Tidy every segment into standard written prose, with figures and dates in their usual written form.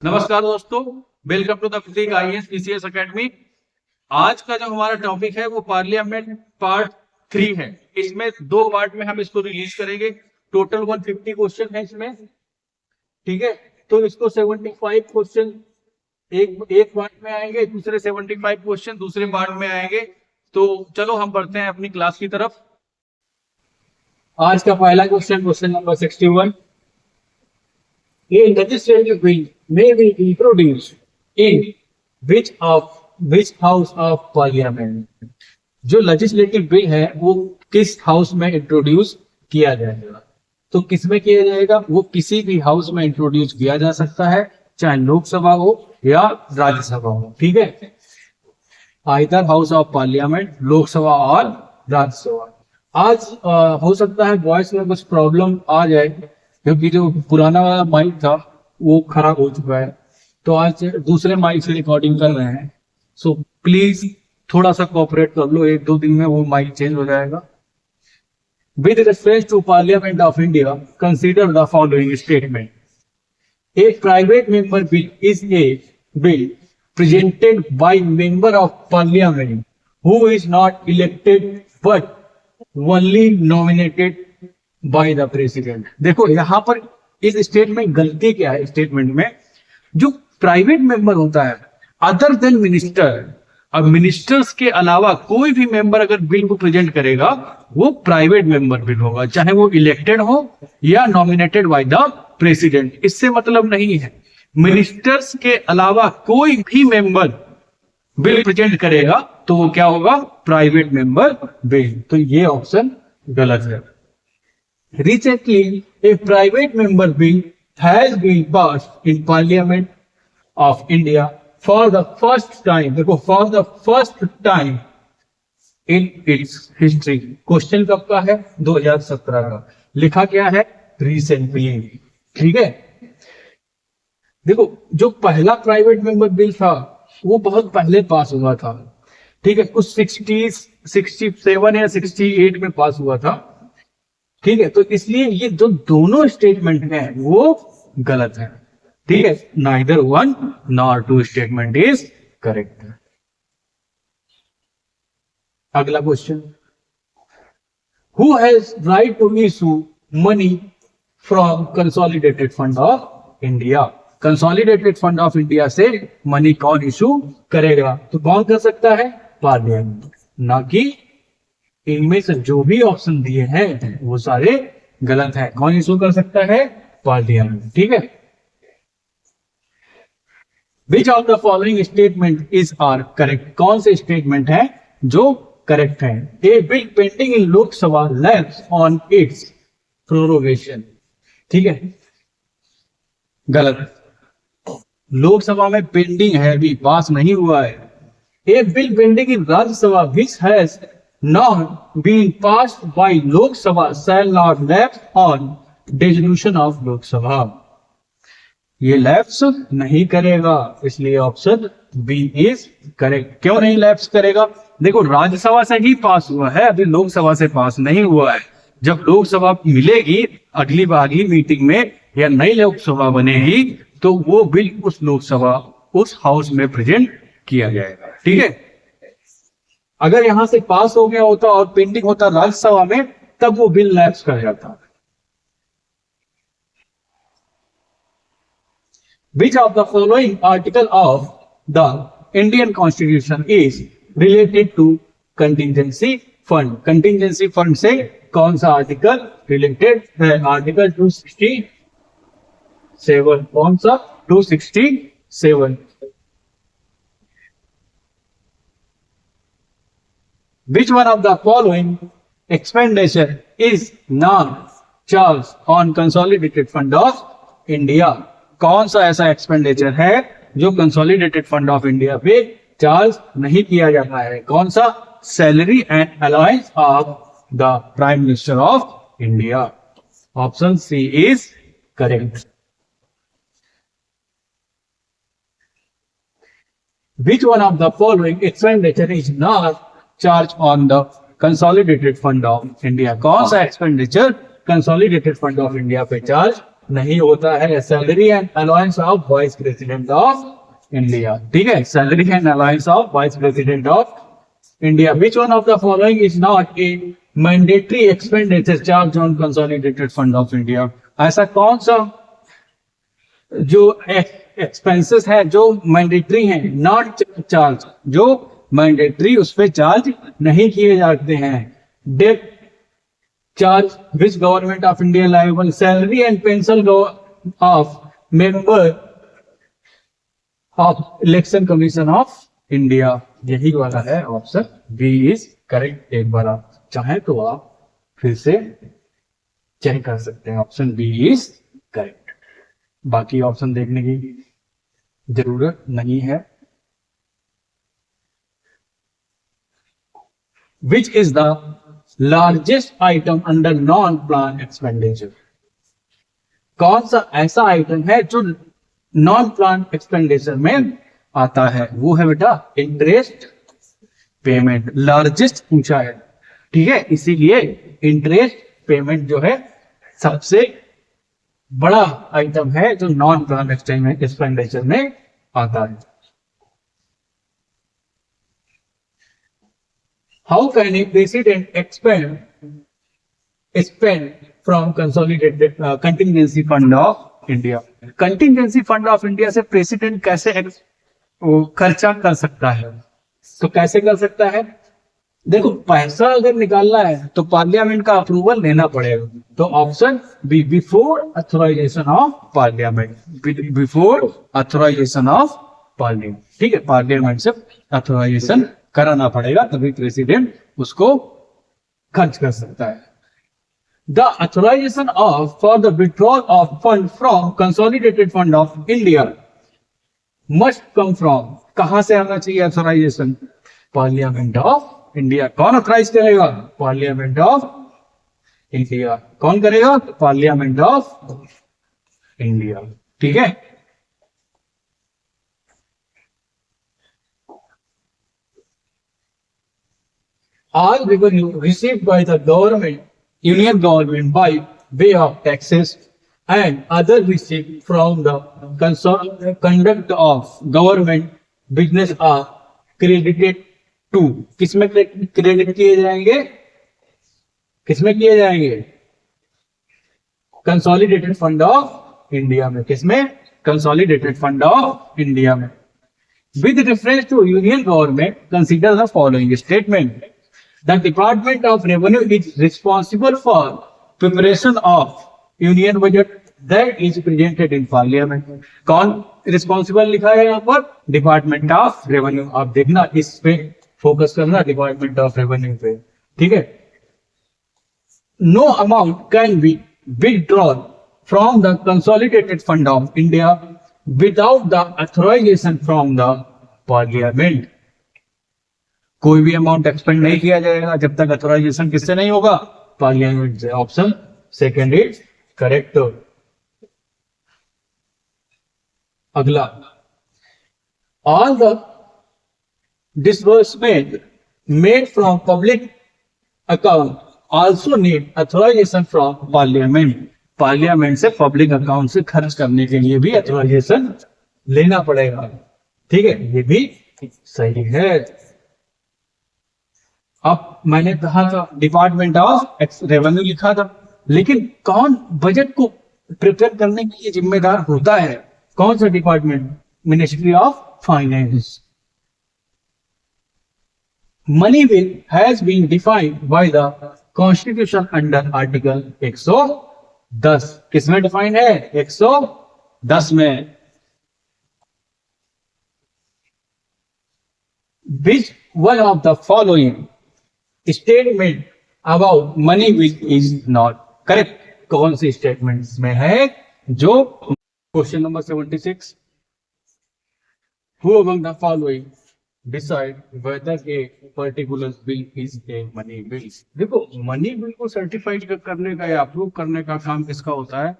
नमस्कार दोस्तों, welcome to the Prateek IAS PCS academy. आज का जो हमारा टॉपिक है वो पार्लियामेंट पार्ट 3 है। इसमें 2 पार्ट में हम इसको रिलीज करेंगे। टोटल 150 क्वेश्चन है इसमें, ठीक है। तो इसको 75 क्वेश्चन एक पार्ट में आएंगे, दूसरे 75 क्वेश्चन दूसरे पार्ट में आएंगे। तो चलो हम बढ़ते हैं अपनी क्लास की तरफ। आज का पहला question number 61। A legislative bill may be introduced in which house of parliament? जो legislative bill है वो किस हाउस में इंट्रोड्यूस किया जाएगा? तो किस में किया जाएगा? वो किसी भी हाउस में इंट्रोड्यूस किया जा सकता है, चाहे लोकसभा हो या राज्यसभा हो, ठीक है। Either house of parliament, Lok Sabha और राज्यसभा। आज हो सकता है वॉइस में कुछ प्रॉब्लम आ जाए क्योंकि जो पुराना वाला माइक था वो खराब हो चुका है, तो आज दूसरे माइक से रिकॉर्डिंग कर रहे हैं। सो प्लीज थोड़ा सा कोऑपरेट कर लो, 1-2 दिन में वो माइक चेंज हो जाएगा। With respect to parliament of India, consider the following statement. A private member bill is a bill presented by member of parliament who is not elected but only nominated by the president. देखो यहां पर इस statement गलती क्या है? Statement में जो private member होता है अदर देन मिनिस्टर, अब मिनिस्टर्स के अलावा कोई भी मेंबर अगर बिल को प्रेजेंट करेगा वो प्राइवेट मेंबर बिल होगा, चाहे वो इलेक्टेड हो या नॉमिनेटेड बाय द प्रेसिडेंट। इससे मतलब नहीं है मिनिस्टर्स के अलावा कोई भी मेंबर बिल प्रेजेंट करेगा तो वो क्या होगा? Private member bill. तो ये ऑप्शन गलत है। Recently, a private member bill has been passed in Parliament of India for the first time. देखो, for the first time in its history. Question कब का है? 2017 का। लिखा क्या है? Recently, ठीक है। देखो, जो पहला प्राइवेट मेंबर बिल था वो बहुत पहले पास हुआ था, ठीक है। कुछ 67 या 68 में पास हुआ था, ठीक है। तो इसलिए ये जो दोनों स्टेटमेंट हैं वो गलत है, ठीक है। Neither 1 nor 2 statement is correct. अगला question, who has right to issue money from consolidated fund of India? Consolidated fund of India से मनी कौन इशू करेगा? तो कौन कर सकता है? पार्लियामेंट। ना कि इनमें से जो भी ऑप्शन दिए हैं वो सारे गलत हैं। कौन इशू कर सकता है? पार्लियामेंट, ठीक है। Which of the following statement is are correct? कौन से स्टेटमेंट है जो करेक्ट है? A bill pending in Lok Sabha lapses on its prorogation, ठीक है, गलत। लोकसभा में पेंडिंग है, अभी पास नहीं हुआ है। A bill pending in Rajya Sabha which has not being passed by Lok Sabha shall not lapse on dissolution of Lok Sabha. ये लैप्स नहीं करेगा, इसलिए ऑप्शन बी इज करेक्ट। क्यों नहीं लैप्स करेगा? देखो, राज्यसभा से ही पास हुआ है, अभी लोकसभा से पास नहीं हुआ है। जब लोकसभा मिलेगी अगली मीटिंग में या नई लोकसभा बनेगी तो वो बिल उस लोकसभा उस हाउस में प्रेजेंट किया जाएगा, ठीक है। अगर यहां से पास हो गया होता और पेंडिंग होता राज्यसभा में तब वो बिल लैप्स कर जाता। Which of the following article of the Indian Constitution is related to contingency fund? Contingency fund से कौन सा आर्टिकल रिलेटेड है? आर्टिकल 267। कौन सा? 267। Which one of the following expenditure is not charged on consolidated fund of India? कौन सा ऐसा expenditure है जो कंसोलिडेटेड फंड ऑफ इंडिया पे चार्ज नहीं किया जाता है? कौन सा? Salary and allowance of the prime minister of India. Option C is correct. Which one of the following expenditure is not charge on the consolidated fund of India? कौन सा expenditure consolidated fund of India पे charge नहीं होता है salary and allowance of vice president of India. ठीक है, salary and allowance of vice president of India. Which one of the following is not A mandatory expenditure charge on consolidated fund of India? ऐसा कौन सा जो expenses है जो mandatory हैं, not charge, जो मैंडेटरी उस पर चार्ज नहीं किए जाते हैं? Debt charge which government of India liable, salary and pension of member of election commission of India. यही वाला है ऑप्शन बी इज करेक्ट। एक बार आप चाहें तो आप फिर से चेक कर सकते हैं, ऑप्शन बी इज करेक्ट। बाकी ऑप्शन देखने की जरूरत नहीं है। Which is the largest item under non plan expenditure? कौन सा ऐसा आइटम है जो नॉन प्लान एक्सपेंडिचर में आता है? वो है बेटा इंटरेस्ट पेमेंट। लार्जेस्ट पूछा है, ठीक है, इसीलिए इंटरेस्ट पेमेंट जो है सबसे बड़ा आइटम है जो नॉन प्लान एक्सपेंडिचर में आता है। How can a president spend from consolidated contingency fund of India? Contingency fund of India से प्रेसिडेंट कैसे खर्चा कर सकता है? तो कैसे कर सकता है? देखो, पैसा अगर निकालना है तो पार्लियामेंट का अप्रूवल लेना पड़ेगा। तो option B, before authorisation of parliament, before authorisation of parliament. ठीक है, पार्लियामेंट से अथोराइजेशन कराना पड़ेगा, तभी प्रेसिडेंट उसको खर्च कर सकता है। The authorisation of for the withdrawal of fund from consolidated fund of India must come from, कहां से आना चाहिए अथोराइजेशन? Parliament of India. कौन ऑथराइज करेगा? Parliament of India. कौन करेगा? Parliament of India. ठीक है, all revenue received by the government, union government by way of taxes and other received from the conduct of government business are credited to, किसमें credit किए जाएंगे? किसमें किए जाएंगे? कंसोलिडेटेड फंड ऑफ इंडिया में। किसमें? कंसोलिडेटेड फंड ऑफ इंडिया में। With reference to union government consider the following statement. The Department of Revenue is responsible for preparation of union budget that is presented in Parliament. कौन responsible लिखा है यहाँ पर? Department of revenue. आप देखना, इस पे फोकस करना, डिपार्टमेंट ऑफ रेवेन्यू पे। ठीक है, no amount can be withdrawn from the consolidated fund of India without the authorisation from the parliament. कोई भी अमाउंट एक्सपेंड नहीं किया जाएगा जब तक अथोराइजेशन किससे नहीं होगा? पार्लियामेंट से। Option second is correct. अगला, all the disbursement made from public account also need authorization from parliament. Parliament से पब्लिक अकाउंट से खर्च करने के लिए भी अथोराइजेशन लेना पड़ेगा। ठीक है, ये भी सही है। अब मैंने कहा था डिपार्टमेंट ऑफ रेवेन्यू लिखा था, लेकिन कौन बजट को प्रिपेयर करने के लिए जिम्मेदार होता है? कौन सा department? Ministry of finance. Money bill has been defined by the constitution under article 110। किसमें डिफाइंड है? 110 में। Which one of the following statement about money bill is not correct? कौन सी स्टेटमेंट्स में है जो? Question number 76, who among the following decide whether a particular bill is a money bill? देखो, money bill को certified करने का या अप्रूव करने का काम किसका होता है?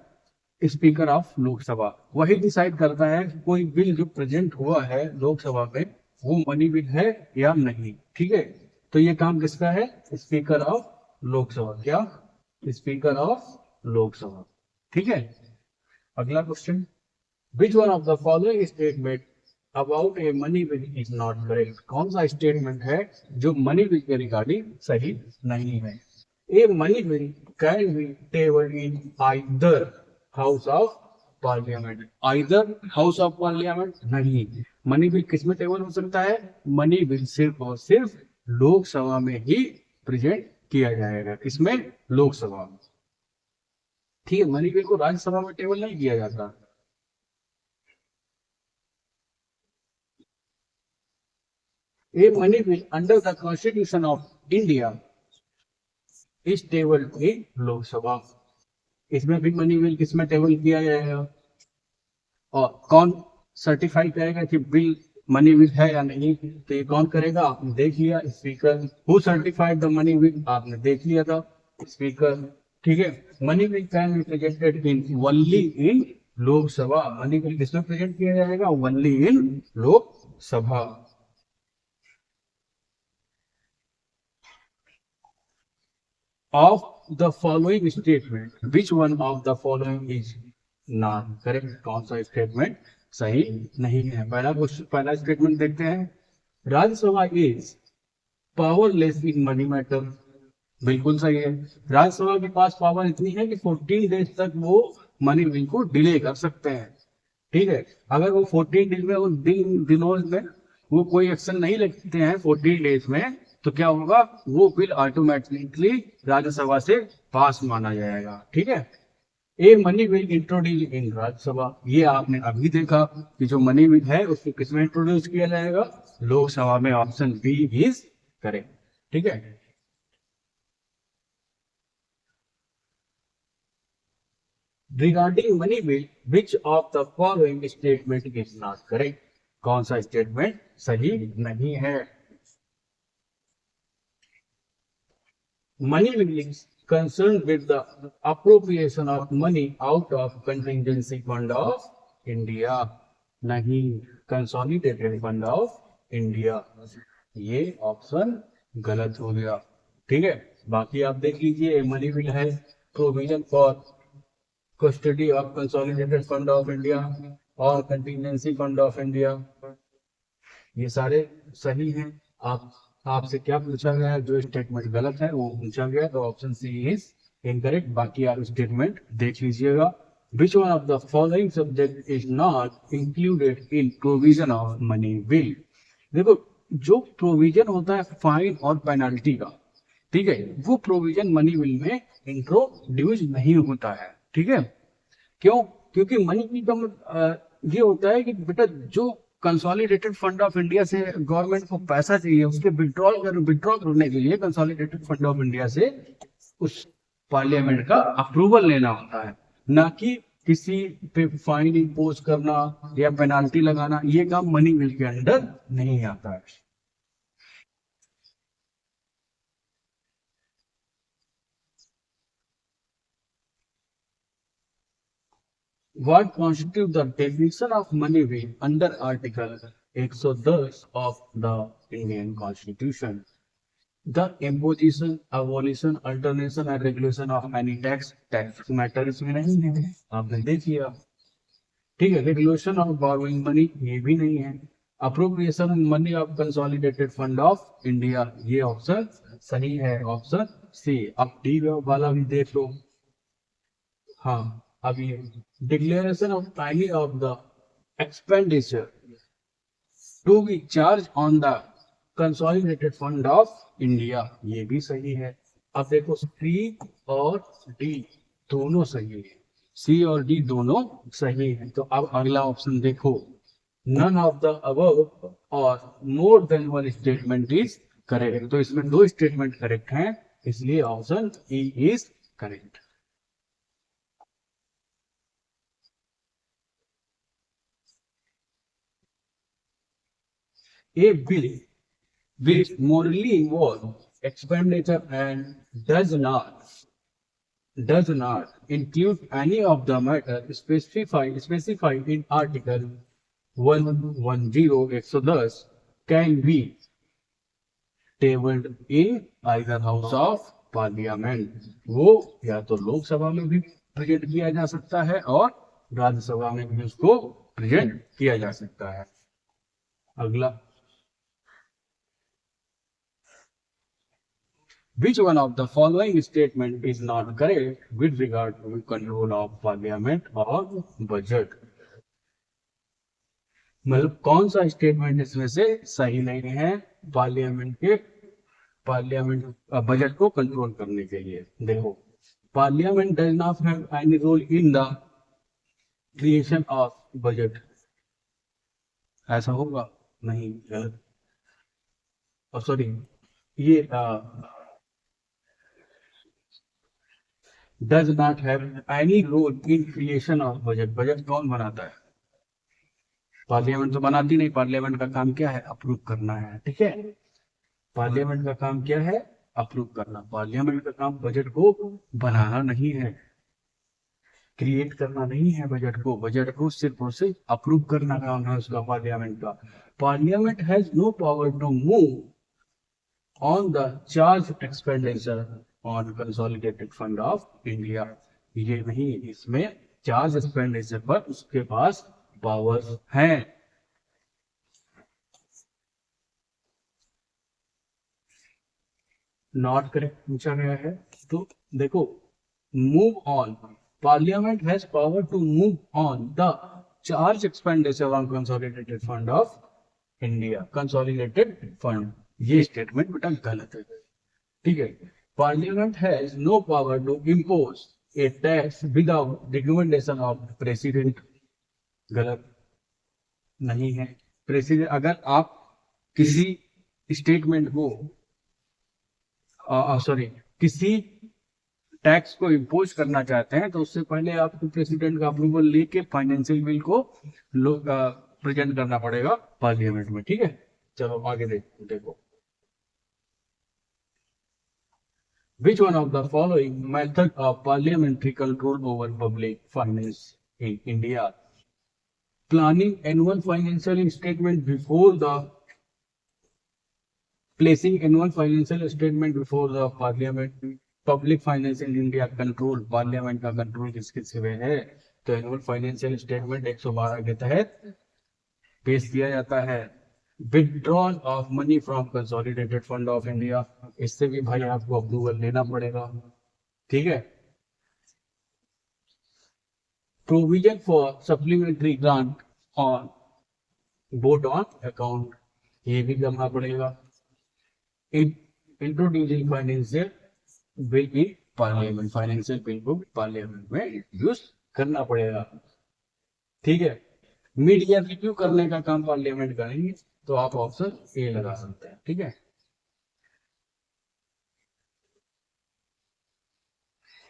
Speaker of Lok Sabha. वही डिसाइड करता है कि कोई बिल जो प्रेजेंट हुआ है लोकसभा में वो मनी बिल है या नहीं। ठीक है, तो ये काम किसका है? Speaker of Lok Sabha. क्या? Speaker of Lok Sabha. ठीक है, अगला question, which one of the following statement about a money bill is not correct? कौन सा स्टेटमेंट है जो मनी बिल के रिगार्डिंग सही नहीं है? A money bill can be tabled in either house of parliament, either house of parliament नहीं, money bill किस में टेबल हो सकता है? मनी बिल सिर्फ और सिर्फ लोकसभा में ही प्रेजेंट किया जाएगा, किसमें? लोकसभा में। ठीक है, मनी बिल को राज्यसभा में टेबल नहीं किया जाता। A money bill under the Constitution of India is tabled in लोक सभा। इसमें भी मनी बिल किसमें टेबल किया जाएगा और कौन सर्टिफाई करेगा कि बिल मनी बिल है या नहीं? तो ये कौन करेगा? आपने देख लिया, speaker. Who certified the money bill? आपने देख लिया था, स्पीकर। ठीक है, money bill can be presented in only in Lok Sabha. Money bill किसमें प्रेजेंट किया जाएगा? Only in Lok Sabha. Of the following statement, which one of the following is not correct? कौन सा स्टेटमेंट सही नहीं है? पहला स्टेटमेंट देखते हैं, Rajya Sabha is powerless in money matter. बिल्कुल सही है, राज्यसभा के पास पावर इतनी है कि 14 डेज तक वो मनी बिल को डिले कर सकते हैं। ठीक है, अगर वो 14 डेज में, उन दिनों में वो कोई एक्शन नहीं लेते हैं 14 डेज में, तो क्या होगा? वो बिल ऑटोमेटिकली राज्यसभा से पास माना जाएगा। ठीक है, a money bill introduce in Rajya Sabha, ये आपने अभी देखा कि जो मनी बिल है उसको किसमें इंट्रोड्यूस किया जाएगा? लोकसभा में। Option B is correct. ठीक है, regarding money bill which of the following statement is not correct? कौन सा स्टेटमेंट सही नहीं है? Money bill is concerned with the appropriation of money out of contingency fund of India, नहीं, consolidated fund of India। ये option गलत हो गया। ठीक है, बाकी आप देख लीजिए, मनी बिल है provision for custody of consolidated fund of India और कंटिजेंसी फंड ऑफ इंडिया, ये सारे सही हैं। आपसे क्या पूछा गया है? जो स्टेटमेंट गलत है वो पूछा गया है, तो ऑप्शन सी इज इनकरेक्ट। बाकी आप स्टेटमेंट देख लीजिएगा। विच one of the following subject is not included in provision of money bill? देखो, जो प्रोविजन होता है फाइन और पेनल्टी का, ठीक है, वो प्रोविजन मनी बिल में इंट्रोड्यूस नहीं होता है। ठीक है, क्यों? क्योंकि मनी बिल का ये होता है कि बेटा, जो कंसोलिडेटेड फंड ऑफ इंडिया से गवर्नमेंट को पैसा चाहिए, उसके विड्रॉ करने के लिए कंसोलिडेटेड फंड ऑफ इंडिया से उस पार्लियामेंट का अप्रूवल लेना होता है, ना कि किसी पे फाइन इम्पोज करना या पेनाल्टी लगाना। ये काम मनी बिल के अंडर नहीं आता है। What constitutes the definition of money bill under Article 110 of the Indian Constitution? The imposition, abolition, alternation and regulation of any tax matter इसमें नहीं है, आपने देख लिया। ठीक है, रेगुलेशन ऑफ बोरोइंग मनी ये भी नहीं है। Appropriation money of consolidated fund of India, ये ऑप्शन सही है, ऑप्शन सी। अब डी वाला भी देख लो। हाँ, अब ये declaration of timing of the expenditure to be charge on the consolidated fund of India, ये भी सही है। अब देखो, सी और डी दोनों सही है, सी और डी दोनों सही है। तो अब अगला ऑप्शन देखो, नन ऑफ द अबव और more than one statement is correct. तो इसमें दो स्टेटमेंट करेक्ट हैं, इसलिए option E is correct. A bill which morally involves expenditure and does not include any of the matter specified in Article 110 can be tabled in either house of parliament। वो या तो लोकसभा में भी present किया जा सकता है और राज्यसभा में भी उसको प्रेजेंट किया जा सकता है। अगला, which one of the following statement is not correct with regard to control of parliament or budget? मतलब कौन सा स्टेटमेंट इसमें से सही नहीं है पार्लियामेंट बजट को कंट्रोल करने के लिए? देखो, parliament does not have any role in the creation of budget, ऐसा होगा नहीं, गलत, सॉरी, ये does not have any role in creation of budget. Budget कौन बनाता है? पार्लियामेंट तो बनाती नहीं। पार्लियामेंट का काम क्या है? अप्रूव करना है, ठीक है। पार्लियामेंट का काम क्या है? अप्रूव करना। पार्लियामेंट का काम बजट को बनाना नहीं है, क्रिएट करना नहीं है। बजट को सिर्फ और सिर्फ अप्रूव करना काम है उसका, पार्लियामेंट का। Parliament has no power to move on the charge expenditure on consolidated fund of India. ये नहीं, इसमें चार्ज एक्सपेंडिचर पर उसके पास पावर्स हैं। नॉट करेक्ट पूछा गया है, तो देखो, move on, parliament has power to move on the charge expenditure on consolidated fund of India. Consolidated fund, ये स्टेटमेंट बेटा गलत है, ठीक है। Parliament has no power to impose a tax without recommendation of president, गलत नहीं है। President, अगर आप किसी स्टेटमेंट को किसी टैक्स को इम्पोज करना चाहते हैं तो उससे पहले आपको प्रेसिडेंट का अप्रूवल लेके फाइनेंशियल बिल को प्रेजेंट करना पड़ेगा पार्लियामेंट में, ठीक है। चलो आगे देखो, which one of the following method of parliamentary control over public finance in India? Planning annual financial statement before the placing annual financial statement before the parliament, public finance in India control, parliament का control किसके में है? तो annual financial statement 112 के तहत पेश किया जाता है। Withdrawal of money from consolidated fund of India, इससे भी भाई आपको अप्रूवल लेना पड़ेगा, ठीक है। Provision for supplementary grant on vote on account, ये भी करना पड़ेगा। Introducing financial bill in parliament, financial bill को पार्लियामेंट में इंट्रोड्यूस करना पड़ेगा, ठीक है। मीडिया रिव्यू करने का काम पार्लियामेंट करेंगे, तो आप ऑप्शन ए लगा सकते हैं, ठीक है।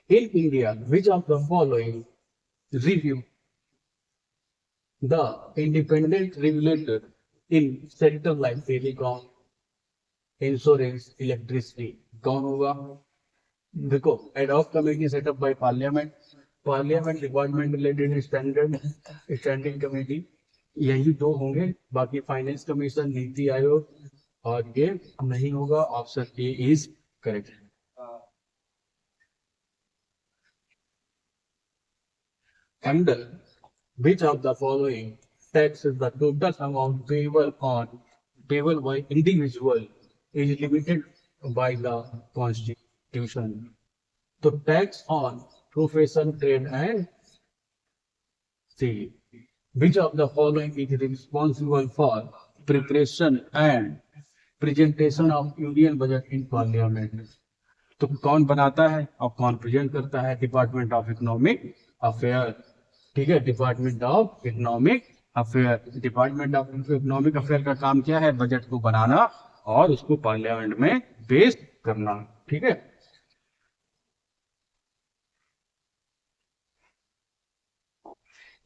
In India which of the following review the independent regulator in sector like telecom, insurance, electricity, कौन होगा? देखो, ad hoc committee setup by parliament, parliament department related standing committee, यही दो होंगे। बाकी फाइनेंस कमीशन, नीति आयोग, और ये नहीं होगा। Option A is correct. Under which of the following tax is the total amount payable by individual is limited by the constitution? तो tax on profession, trade and C, which of the following is responsible for preparation and presentation of union budget in parliament? तो कौन बनाता है और कौन present करता है? Department of economic affair, ठीक है। Department of economic affair, department of economic affair का काम क्या है? बजट को बनाना और उसको पार्लियामेंट में पेश करना, ठीक है।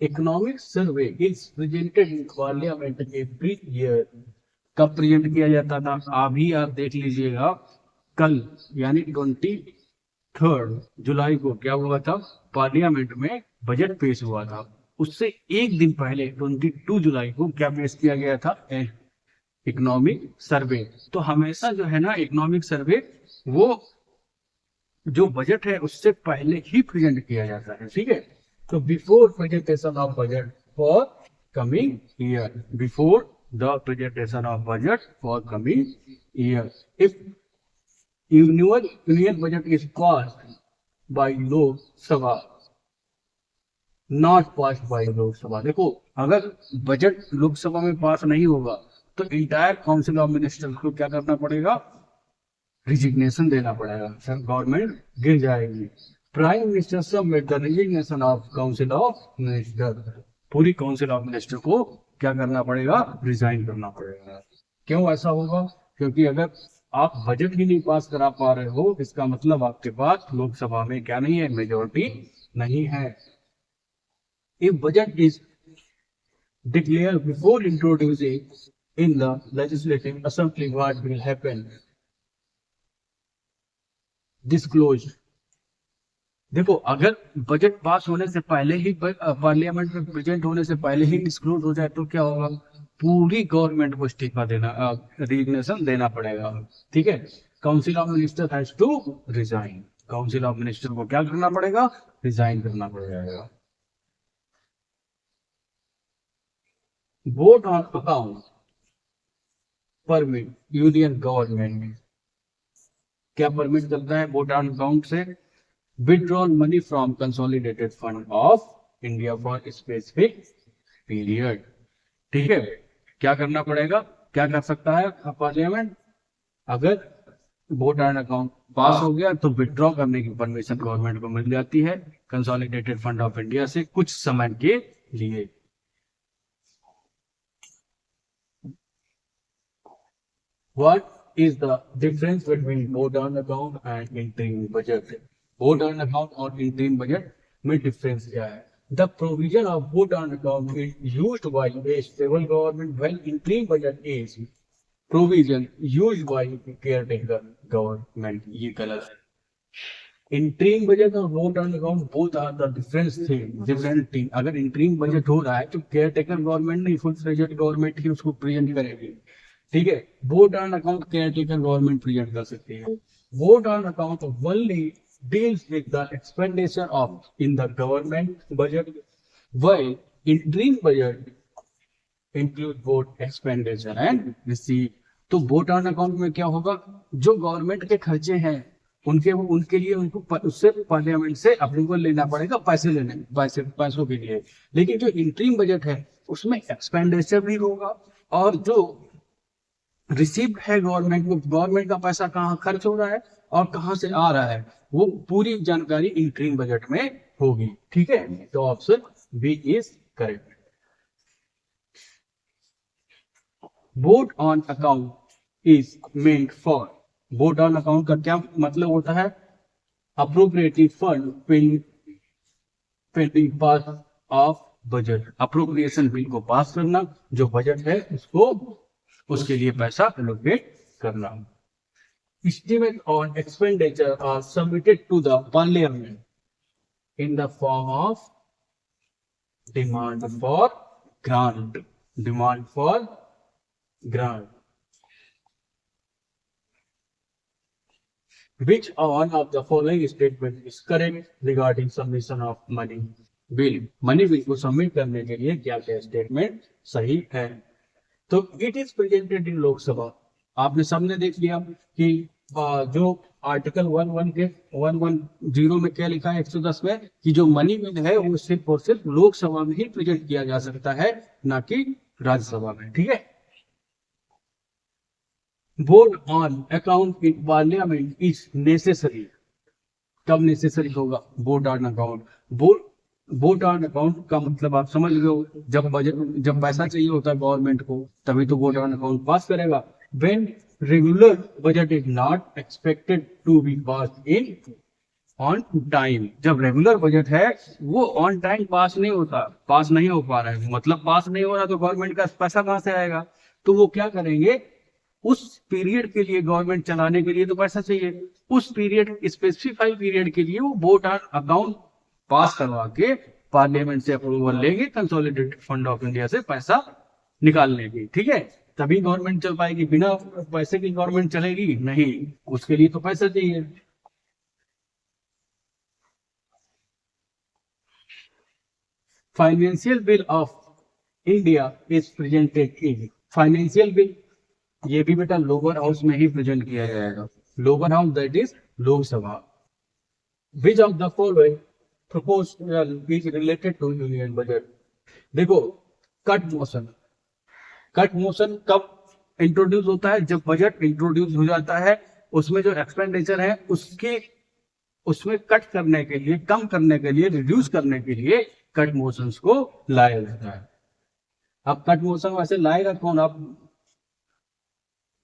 Economic survey is presented in parliament every year. कब प्रेजेंट किया जाता था? अभी आप देख लीजिएगा, कल यानी 23 जुलाई को क्या हुआ था? पार्लियामेंट में बजट पेश हुआ था। उससे एक दिन पहले 22 जुलाई को क्या पेश किया गया था? Economic survey. तो हमेशा जो है ना, इकोनॉमिक सर्वे वो जो बजट है उससे पहले ही प्रेजेंट किया जाता है, ठीक है। तो before presentation of budget for coming year, before the presentation of budget for coming year, if union budget is passed by लोक सभा, नॉट पास्ड बाय लोकसभा। देखो, अगर बजट लोकसभा में पास नहीं होगा तो इंटायर काउंसिल ऑफ मिनिस्टर्स को क्या करना पड़ेगा, रिजिग्नेशन देना पड़ेगा, सर गवर्नमेंट गिर जाएगी। Prime minister submit the resignation of council of minister, पूरी काउंसिल ऑफ मिनिस्टर को क्या करना पड़ेगा, रिजाइन करना पड़ेगा। क्यों ऐसा होगा, क्योंकि अगर आप बजट ही नहीं पास करा पा रहे हो, इसका मतलब आपके पास लोकसभा में क्या नहीं है, मेजोरिटी नहीं है। If budget is declared before introducing in the legislative assembly, what will happen? Disclosed. देखो, अगर बजट पास होने से पहले ही पार्लियामेंट में प्रेजेंट होने से पहले ही डिस्क्लोज हो जाए तो क्या होगा, पूरी गवर्नमेंट को इस्तीफा देना, रिजिग्नेशन देना पड़ेगा। ठीक है, council of minister has to resign, council of minister को क्या करना पड़ेगा, रिजाइन करना पड़ेगा। Vote on account permit union government, क्या परमिट करता है वोट ऑन अकाउंट से, withdrawn money from consolidated fund of India for specific period. ठीक है, क्या करना पड़ेगा, क्या कर सकता है पार्लियामेंट, अगर वोट ऑन अकाउंट पास हो गया तो विथड्रॉ करने की परमिशन गवर्नमेंट को मिल जाती है कंसोलिडेटेड फंड ऑफ इंडिया से कुछ समय के लिए। What is the difference between vote on account and interim budget? Vote on account और interim budget में difference क्या है? The provision of vote on account is used by a stable government, while interim budget is provision used by caretaker government. ये गलत है। Interim budget और vote on account both are the different thing. अगर interim budget हो रहा है तो caretaker government नहीं, full fledged government ही उसको present करेगी। ठीक है, vote on account caretaker government present कर सकती है। Vote on account only deals with the expenditure of in the government budget, while interim budget include vote expenditure and receive. तो vote on account में क्या होगा, जो गवर्नमेंट के खर्चे हैं उनके लिए उनको उससे पार्लियामेंट से अप्रूवल लेना पड़ेगा, पैसों के लिए। लेकिन जो इंटरिम बजट है उसमें एक्सपेंडिचर भी होगा और जो रिसीव्ड है गवर्नमेंट का पैसा कहाँ खर्च हो रहा है और कहां से आ रहा है, वो पूरी जानकारी इंटरिम बजट में होगी। ठीक है, तो option B is correct. Vote on account is meant for, vote on account का क्या मतलब होता है, appropriating fund pending pass of budget, appropriation bill को पास करना, जो बजट है उसके लिए पैसा एलोकेट करना। Estimate on expenditure are submitted to the parliament in the form of demand for grant. Demand for grant. Which one of the following statement is correct regarding submission of money bill? Money bill को submit करने के लिए क्या क्या statement सही है? तो it is presented in Lok Sabha. आपने सबने देख लिया कि जो आर्टिकल 110 में क्या लिखा है 110 में कि जो मनी बिल है वो सिर्फ और सिर्फ लोकसभा में ही प्रेजेंट किया जा सकता है, ना कि राज्यसभा में। ठीक है, vote on account in parliament is necessary. कब नेसेसरी होगा vote on account? Vote on account का मतलब आप समझ गए हो, जब पैसा चाहिए होता है गवर्नमेंट को तभी तो वोट ऑन अकाउंट पास करेगा। When regular budget is not expected to be pass in on time, जब रेगुलर बजट है वो ऑन टाइम पास नहीं हो पा रहा है, मतलब पास नहीं हो रहा तो गवर्नमेंट का पैसा कहां से आएगा? तो वो क्या करेंगे, उस पीरियड के लिए गवर्नमेंट चलाने के लिए तो पैसा चाहिए, उस पीरियड स्पेसिफाइड पीरियड के लिए वो वोट ऑन अकाउंट पास करवा के पार्लियामेंट से अप्रूवल लेंगे कंसोलिडेटेड फंड ऑफ इंडिया से पैसा निकालने की। ठीक है, तभी गवर्नमेंट चल पाएगी, बिना पैसे की गवर्नमेंट चलेगी नहीं, उसके लिए तो पैसा चाहिए। Financial bill of India is presented in financial bill, ये भी बेटा लोअर हाउस में ही प्रेजेंट किया जाएगा, lower house that is Lok Sabha. Which of the following proposal is related to union budget? देखो, कट मोशन, कट मोशन कब इंट्रोड्यूस होता है? जब बजट इंट्रोड्यूस हो जाता है, उसमें जो एक्सपेंडिचर है उसके उसमें कट करने के लिए, कम करने के लिए, रिड्यूस करने के लिए कट मोशंस को लाया जाता है। अब कट मोशन वैसे लाएगा कौन? अब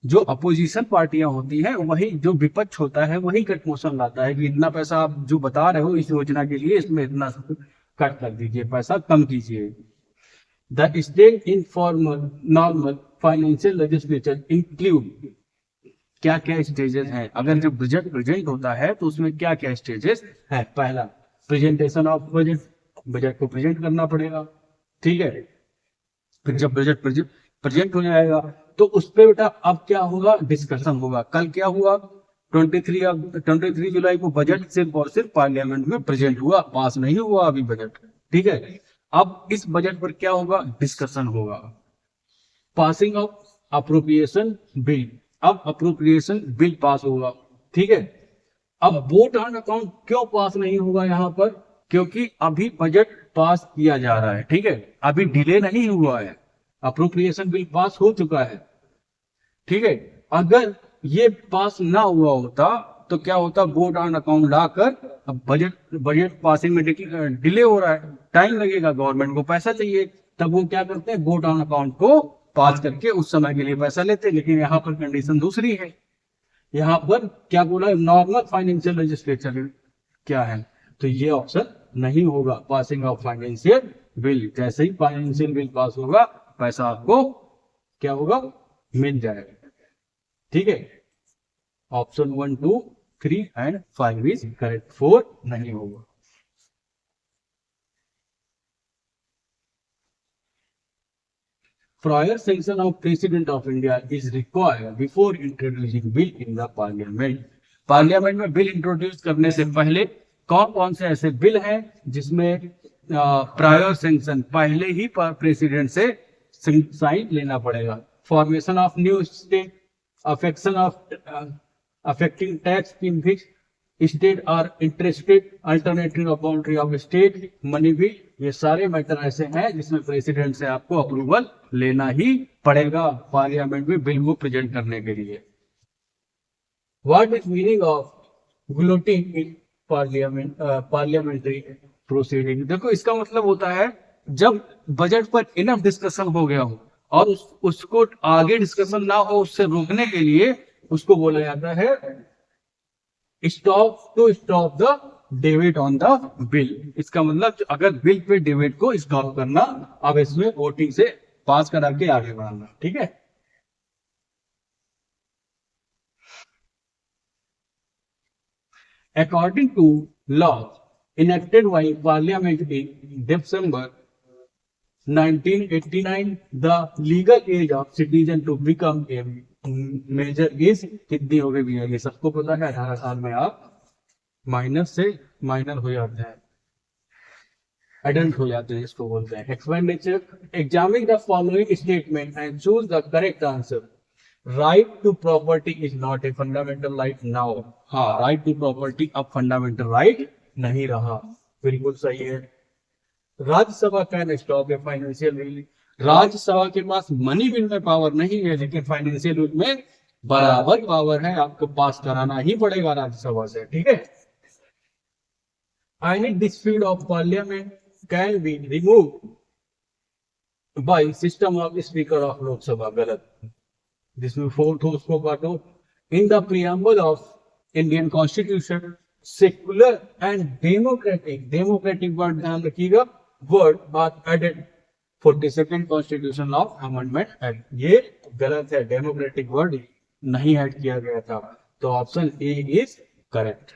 जो अपोजिशन पार्टियां होती हैं, वही जो विपक्ष होता है वही कट मोशन लाता है कि इतना पैसा आप जो बता रहे हो इस योजना के लिए, इसमें इतना कट कर दीजिए, पैसा कम कीजिए। The state informal normal financial legislature include, क्या क्या स्टेजेस हैं? अगर जब बजट प्रेजेंट होता है तो उसमें क्या क्या स्टेजेस है? पहला, प्रेजेंटेशन ऑफ बजट, बजट को प्रेजेंट करना पड़ेगा, ठीक है। फिर जब बजट प्रेजेंट हो जाएगा तो उस पर बेटा अब क्या होगा? डिस्कशन होगा। कल क्या हुआ? 23 जुलाई को बजट सिर्फ और सिर्फ पार्लियामेंट में प्रेजेंट हुआ, पास नहीं हुआ अभी बजट, ठीक है। अब इस बजट पर क्या होगा? डिस्कशन होगा। पासिंग ऑफ अप्रोप्रिएशन बिल, अब अप्रोप्रिएशन बिल पास होगा, ठीक है। अब वोट ऑन अकाउंट क्यों पास नहीं होगा यहाँ पर? क्योंकि अभी बजट पास किया जा रहा है, ठीक है, अभी डिले नहीं हुआ है, अप्रोप्रिएशन बिल पास हो चुका है, ठीक है। अगर ये पास ना हुआ होता तो क्या होता? वोट ऑन अकाउंट लाकर, अब बजट पासिंग में डिले हो रहा है, टाइम लगेगा, गवर्नमेंट को पैसा चाहिए, तब वो क्या करते हैं? वोट ऑन अकाउंट को पास करके उस समय के लिए पैसा लेते हैं। लेकिन यहाँ पर कंडीशन दूसरी है, यहाँ पर क्या बोला? नॉर्मल फाइनेंशियल लेजिस्लेचर क्या है? तो ये ऑप्शन नहीं होगा। पासिंग ऑफ फाइनेंशियल बिल, जैसे ही फाइनेंशियल बिल पास होगा पैसा आपको क्या होगा? मिल जाएगा, ठीक है। ऑप्शन 1, 2, 3 एंड 5 इज करेक्ट, 4 नहीं होगा। Prior sanction of President of India is required before introducing bill in the Parliament. Parliament में बिल इंट्रोड्यूस करने से पहले कौन कौन से ऐसे बिल हैं जिसमें प्रायर सैंक्शन, पहले ही प्रेसिडेंट से साइन लेना पड़ेगा? Formation of new state, affection of affecting tax in which state are interested, alternative boundary of state, money bill, ये सारे मैटर ऐसे हैं जिसमें प्रेसिडेंट से आपको अप्रूवल लेना ही पड़ेगा पार्लियामेंट में बिल को प्रेजेंट करने के लिए। What is meaning of gloating in parliamentary proceeding? देखो, इसका मतलब होता है जब बजट पर इनफ डिस्कशन हो गया हो और उसको आगे डिस्कशन ना हो, उससे रोकने के लिए उसको बोला जाता है stop the debate on the bill. इसका मतलब अगर बिल पे डिबेट को स्टॉप करना, अब इसमें वोटिंग से पास करा के आगे बढ़ाना, ठीक है। According to law enacted by Parliament in December 1989, the legal age of citizen to become a major is कितनी हो गई भैया? ये सबको पता है, 18 साल में आप माइनस से माइनर हो जाते हैं, एडल्ट हो जाते हैं, इसको बोलते हैं। Expenditure, examine the following statement and choose the correct answer. Right to property is not a fundamental right now. हाँ, राइट टू प्रॉपर्टी अब फंडामेंटल राइट नहीं रहा, बिल्कुल सही है। Rajya Sabha can stop a financial bill. Rajya Sabha के पास मनी बिल में पावर नहीं है, लेकिन फाइनेंशियल बिल में बराबर पावर है, आपको पास कराना ही पड़ेगा राज्यसभा से, ठीक है। Any dispute of parliament can be removed by system of speaker of Lok Sabha। गलत, जिसमें फोर्थ हो उसको काटो। In the preamble of Indian Constitution, secular and democratic word ध्यान रखिएगा, word are added 42nd Constitution of Amendment Act। ये गलत है, डेमोक्रेटिक वर्ड नहीं ऐड किया गया था, तो option A is correct.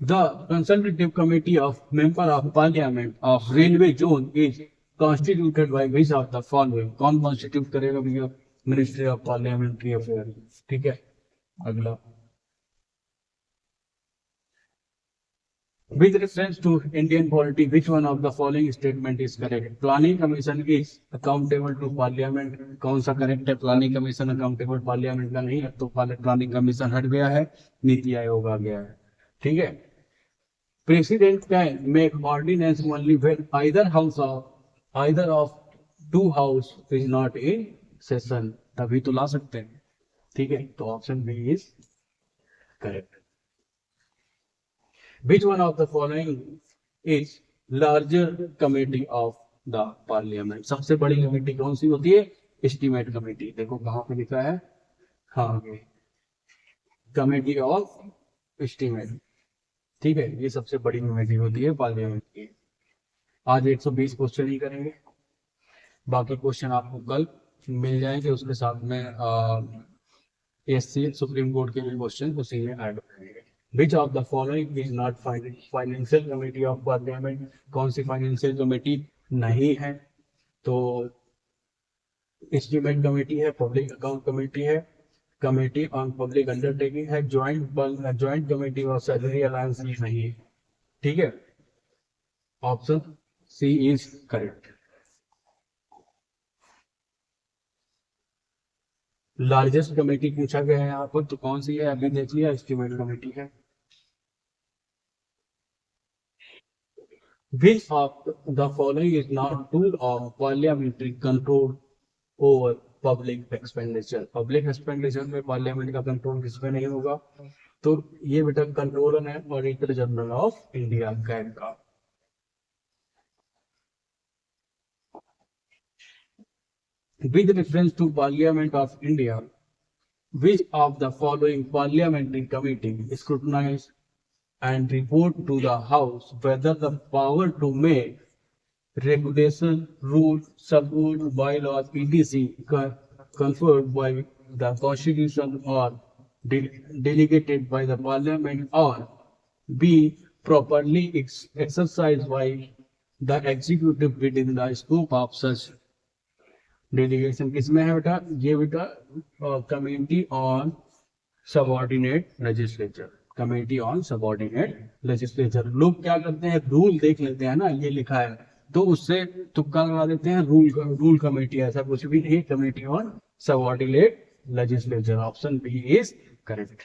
The Consultative Committee of Member of Parliament of Railway Zone is constituted by which of the following, कौन constitute करेगा भैया, मिनिस्ट्री ऑफ पार्लियामेंट्री अफेयर, ठीक है। अगला, with reference to Indian polity, which one of the following statement is correct? Planning Commission is accountable to Parliament. कौन सा correct है? Planning Commission accountable Parliament का नहीं है, तो Planning Commission हट गया है, नीति आयोग आ गया है, ठीक है। President can make ordinance only when either of two house is not in session, तभी तो ला सकते हैं, ठीक है। तो option B is correct. Which one of the following is larger committee of the parliament? सबसे बड़ी कमेटी कौन सी होती है? Estimate committee. देखो कहां पे लिखा है, हाँ कमेटी ऑफ एस्टीमेट, ठीक है। ये सबसे बड़ी कमेटी होती है पार्लियामेंट की। आज 120 क्वेश्चन ही करेंगे, बाकी क्वेश्चन आपको कल मिल जाएंगे, उसके साथ में एससी सुप्रीम कोर्ट के भी क्वेश्चन उसी में ऐड करेंगे। Which of the following is not financial committee of parliament? कौन सी फाइनेंशियल कमेटी नहीं है? तो एस्टीमेट कमेटी है, पब्लिक अकाउंट कमेटी है, कमेटी ऑन पब्लिक अंडरटेकिंग है, joint committee of salary alliance नहीं है, ठीक है। Option C is correct. Largest committee पूछा गया है यहाँ पर, तो कौन सी है? अभी देख लिया, एस्टीमेट कमेटी है। Which of the following is not tool of parliamentary control over public expenditure? Public expenditure में पार्लियामेंट का कंट्रोल किसमें नहीं होगा? तो ये बेटा कंट्रोलर है auditor general of India CAG का। With reference to Parliament of India, which of the following parliamentary committee scrutinize and report to the House whether the power to make regulation, rules, sub-rules, bylaws, etc. conferred by the Constitution or delegated by the Parliament or be properly exercised by the executive within the scope of such delegation? किसमें है बेटा? ये बेटा committee on subordinate legislature, committee on subordinate legislature. लोग क्या करते हैं, rule देख लेते हैं ना, ये लिखा है तो उससे तुक्का लगा देते हैं, रूल कमेटी, ऐसा कुछ भी नहीं, committee on subordinate legislature. Option B is correct.